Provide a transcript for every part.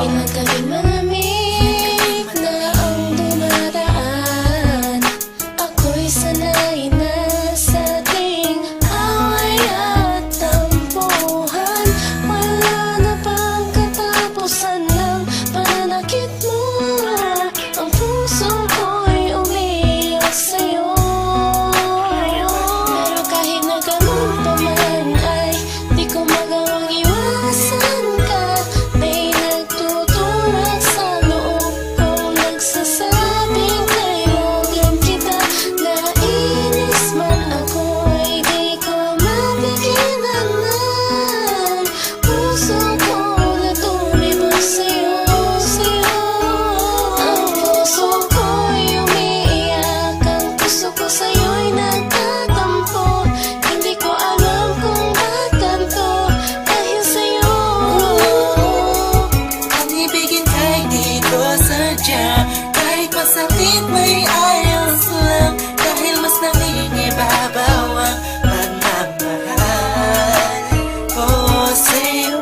Kinagabing malamig na ang dumadaan. Ako'y sanay na sa ating away at tampuhan. Wala na bang katapusan ng pananakit mo? Ang puso ko'y umiiyak sa'yo. Pero kahit na ganun pa man ay di ko magawang iwasan ka. May nagtutulak sa loob kong nagsasabing kailangan kita. Nainis man ako ay di ko mapigilan ng puso ko na tumibok sa'yo. Ang puso ko'y umiiyak, ang puso ko sa'yo'y nagtatampo. Hindi ko alam kung ba't ganito dahil sa'yo. Ang ibigin ay di ko sadya, kahit masakit may ayos lang. Dahil mas nangingibabaw ang pagmamahal ko sa'yo.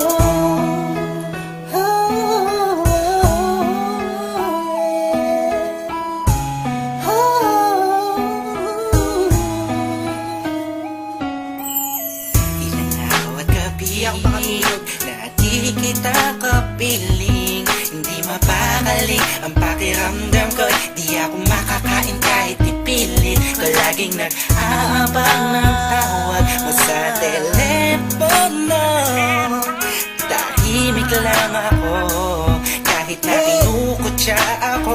Ilang araw at gabi ang pangilog na di kita kapiling. Hindi mapakaling ang pakiramdam ko. Di ako makakain kahit ipilit ko. Laging nag-aabang ng tawag mo sa telepono. Tahimik lang ako kahit na kinukutya ako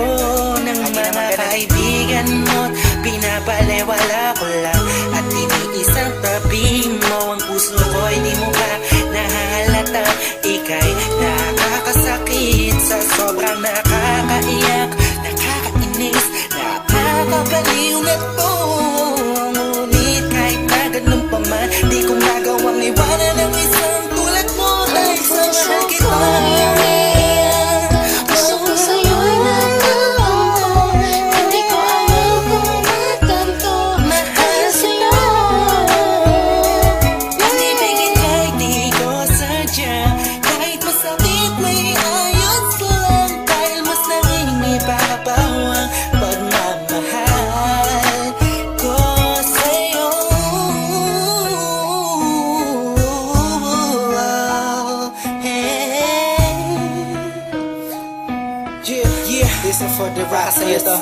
ng mga kaibigan mo. Pinapalewala ko lang at iniisang tabi mo. Ang puso ko'y di mo ba nahalata? Ika'y nakakasakit sa sobrang nakakaiyak, nakakainis, nakakabaliw na to. Ngunit kahit na ganun pa man, di ko magawang iwanan ang isang tulad mo. Dahil sa mahal kita. Puso ko sa'yo'y nagtatampo. Hindi ko alam kung ba't ganito dahil sa'yo. Ang ibigin ay di ko sadya, kahit masakit may ayos lang. Dahil mas nangingibabaw ang pagmamahal ko sa'yo. Yeah, listen for the rock sa'yo to.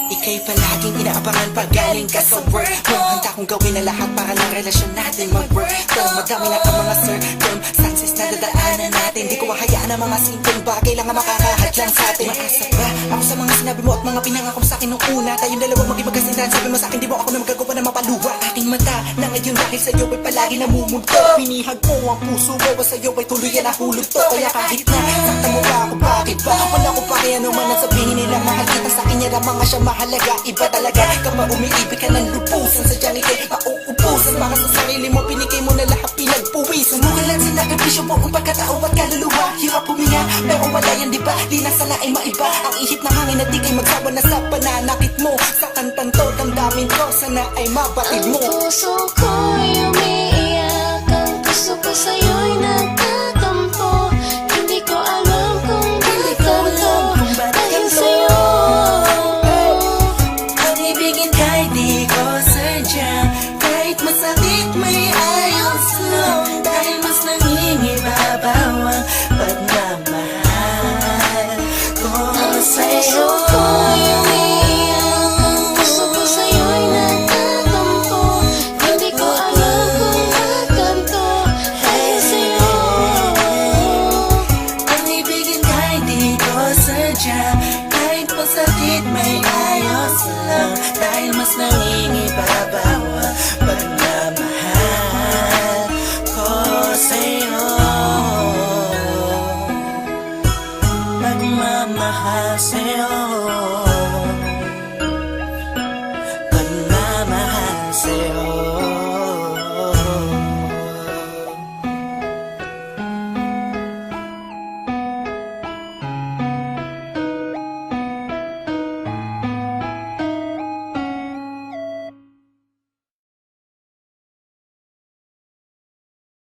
Ika'y palaging inaabangan pag galing ka sa work mo. Handa kong gawin na lahat para lang relasyon natin mag-work. Pero madami na ang mga circumstances na dadaanan natin. Di ko mahayaan ang mga simpleng bagay lang ang makakahadlang sa atin. Maasa ba ako sa mga sinabi mo at mga pinangako mo sa akin nung una? Tayong dalawa maging magkasintahan. Sabi mo sa akin di mo ako na magagawa na mapaluwa. Aking mata na ngayon dahil sa'yo ay palagi namumulto. Pinihag mo ang puso ko at sa'yo ay tuluyan na hulog to. Kaya kahit na sakta mo ba ako, bakit ba? Wala ko pa kaya naman ang sabihin nila. Mahal kita sa akin, yan ang mga siya mahalaga. Iba talaga kapag umiibig ka ng lupusan. Sadyang ikay mauubusan. Para sa sarili mo, pinigay mo na lahat pinagpuwisan. Sumugalan sinakripisyo mo ang pagkatao at kaluluwa. Hirap huminga, pero wala yan diba? Di na sana ay maiba ang ihip ng hangin at di kay magsawa na sa pananakit mo. Sa kantang to, damdamin ko, sana ay mabatid mo. Ang puso ko'y umiiyak, ang puso ko sa'yo'y nagtatampo. Hindi ko alam kung ba't ganito dahil sa'yo. Ang ibigin kahit di ko sadya, kahit masakit may ayos lang. Dahil mas nangingibabaw ang pagmamahal ko sa'yo. Puso ko'y umiiyak, ang puso ko sa'yo'y nagtatampo. Hindi ko alam kung ba't ganito dahil sa'yo. Ang ibigin kahit di ko sadya, kahit masakit may ayos lang. Dahil mas nangingibabaw